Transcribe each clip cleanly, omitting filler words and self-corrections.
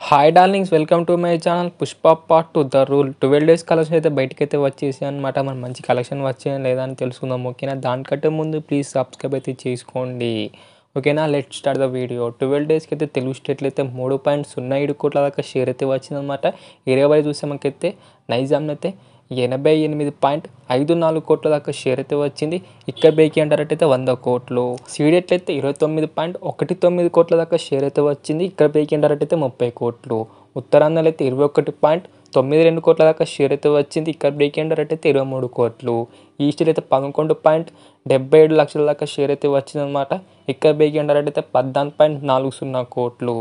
Hi darlings, welcome to my channel Pushpa part 2 the rule. 12 days collection అయితే బయటకైతే వచ్చేసి అనమాట. మన మంచి కలెక్షన్ వచ్చాయని లేదా అని తెలుసుకుందాం. ఓకేనా, దానికంటే ముందు ప్లీజ్ సబ్స్క్రైబ్ అయితే చేసుకోండి. ఓకేనా, లెట్ స్టార్ట్ ద వీడియో. 12 డేస్కి అయితే తెలుగు స్టేట్లో అయితే 3.07 కోట్ల దాకా షేర్ అయితే వచ్చిందనమాట. ఏరియా వైజ్ చూస్తే మనకైతే నైజాం అయితే 88.54 కోట్ల దాకా షేర్ అయితే వచ్చింది. ఇక్కడ బేకి అంటారంటే 100 కోట్లు. సీడెట్లు అయితే 29.19 కోట్ల దాకా షేర్ అయితే వచ్చింది. ఇక్కడ బేకి అంటారంటే 30 కోట్లు. ఉత్తరాంధ్రలో అయితే 21.92 కోట్ల దాకా షేర్ అయితే వచ్చింది. ఇక్కడ బ్రేక్ అంటారంటే 23 కోట్లు. ఈస్ట్లో అయితే 11.77 లక్షల దాకా షేర్ అయితే వచ్చిందనమాట. ఇక్కడ బేకి అంటారంటే 14.40 కోట్లు.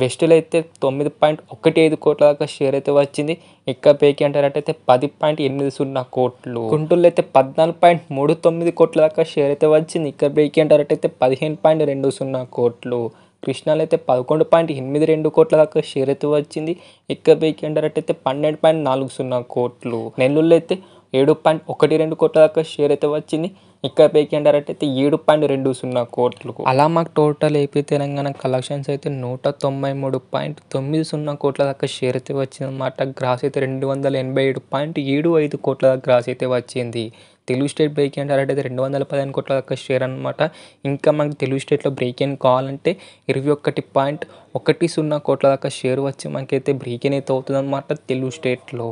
వెస్ట్లో అయితే 9.15 కోట్ల దాకా షేర్ అయితే వచ్చింది. ఇక్కడ పేకి అంటారంటే 10.80 కోట్లు. గుంటూరులో అయితే 14.39 కోట్ల దాకా షేర్ అయితే వచ్చింది. ఇక్కడ పేకి అంటారంటే 15.20 కోట్లు. కృష్ణాలో అయితే 11.82 కోట్ల దాకా షేర్ అయితే వచ్చింది. ఇక్కడ పేకి అంటారంటే 12.40 కోట్లు. నెల్లూరులో అయితే 7.12 కోట్ల దాకా షేర్ అయితే వచ్చింది. ఇక్కడ పైకి అంటారంటే 7.20 కోట్లు. అలా మాకు టోటల్ ఏపీ తెలంగాణ కలెక్షన్స్ అయితే 193.90 కోట్ల దాకా షేర్ అయితే వచ్చిందన్నమాట. గ్రాస్ అయితే 287.75 కోట్ల దాకా గ్రాస్ అయితే వచ్చింది. తెలుగు స్టేట్ బ్రేక్ అంటారంటే 215 కోట్ల దాకా షేర్ అనమాట. ఇంకా మనకి తెలుగు స్టేట్లో బ్రేక్ ఇన్ కావాలంటే 21.10 కోట్ల దాకా షేర్ వచ్చి మనకైతే బ్రేక్ ఇన్ అయితే అవుతుంది అనమాట తెలుగు స్టేట్లో.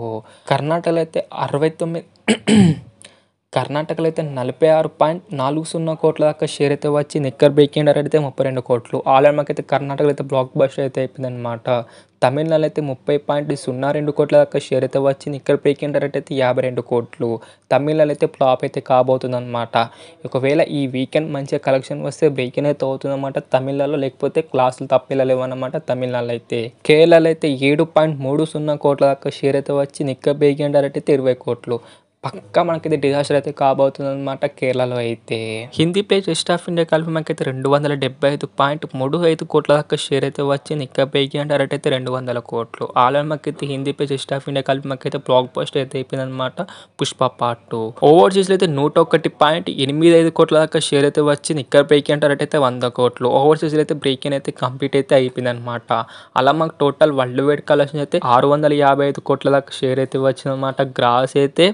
కర్ణాటకలో అయితే 69 కర్ణాటకలో అయితే 46.40 కోట్ల దాకా షేర్ అయితే వచ్చి నిక్కర్ బ్రేకింగ్ అయితే 32 కోట్లు. ఆల్ అండ్ అయితే కర్ణాటకలో అయితే బ్లాక్ బస్టర్ అయితే అయిపోయింది అనమాట. తమిళనాడులో అయితే 30.02 కోట్ల దాకా షేర్ అయితే వచ్చి నిక్కర్ బ్రేకింగ్ అయితే 52 కోట్లు. తమిళనాడు అయితే ఫ్లాప్ అయితే కాబోతుంది అనమాట. ఒకవేళ ఈ వీకెండ్ మంచిగా కలెక్షన్ వస్తే బ్రేకింగ్ అయితే అవుతుంది అనమాట తమిళనాడులో, లేకపోతే క్లాసులు తప్పిలేవన్నమాట తమిళనాడులో అయితే. కేరళలో అయితే 7.30 కోట్ల దాకా షేర్ అయితే వచ్చి నిక్కర్ బ్రేకింగ్ అయితే 20 కోట్లు. పక్కా మనకైతే డిజాస్టర్ అయితే కాబోతుంది అనమాట కేరళలో అయితే. Hindi place west of India కలిపి మనకైతే 275.35 కోట్ల దాకా షేర్ అయితే వచ్చి నిక్క పైకి అంటారంటే 200 కోట్లు. ఆల్రెడీ మాకైతే Hindi place west of India కలిపి మనకైతే బ్లాక్ బస్టర్ అయితే అయిపోయింది అనమాట పుష్ప పార్ట్ 2. ఓవర్సీస్లో అయితే 101.85 కోట్ల దాకా షేర్ అయితే వచ్చి నిక్కర్ పైకి అంటారంటే 100 కోట్లు. ఓవర్సీస్లో అయితే బ్రేకింగ్ అయితే కంప్లీట్ అయితే అయిపోయింది అనమాట. అలా మాకు టోటల్ వరల్డ్ వైడ్ కలెక్షన్ అయితే 655 కోట్ల దాకా షేర్ అయితే వచ్చిందనమాట. గ్రాస్ అయితే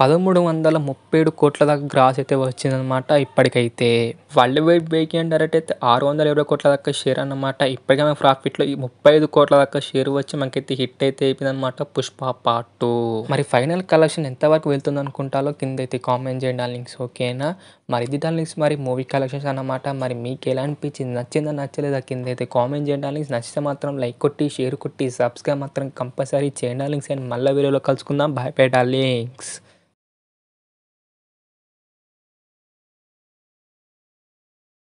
1337 కోట్ల దాకా గ్రాస్ అయితే వచ్చిందనమాట ఇప్పటికైతే. వరల్డ్ వైడ్ బ్రేకింగ్ డైరెక్ట్ అయితే 620 కోట్ల దాకా షేర్ అన్నమాట. ఇప్పటికే మన ప్రాఫిట్లో ఈ 35 కోట్ల దాకా షేర్ వచ్చి మనకైతే హిట్ అయితే అయిపోయింది అనమాట పుష్ప పార్ట్ 2. మరి ఫైనల్ కలెక్షన్ ఎంతవరకు వెళ్తుంది అనుకుంటారో కింద అయితే కామెంట్ చేయండి లింక్స్. ఓకేనా, మరి ఇది లింక్స్ మరి మూవీ కలెక్షన్స్ అన్నమాట. మరి మీకు ఎలా అనిపించింది, నచ్చిందా నచ్చలేదా కింద అయితే కామెంట్ చేయండి లింక్స్. నచ్చితే మాత్రం లైక్ కొట్టి షేర్ కొట్టి సబ్స్క్రైబ్ మాత్రం కంపల్సరీ చేయండి లింక్స్. అండ్ మళ్ళీ వీడియోలో కలుసుకుందాం. Bye bye links.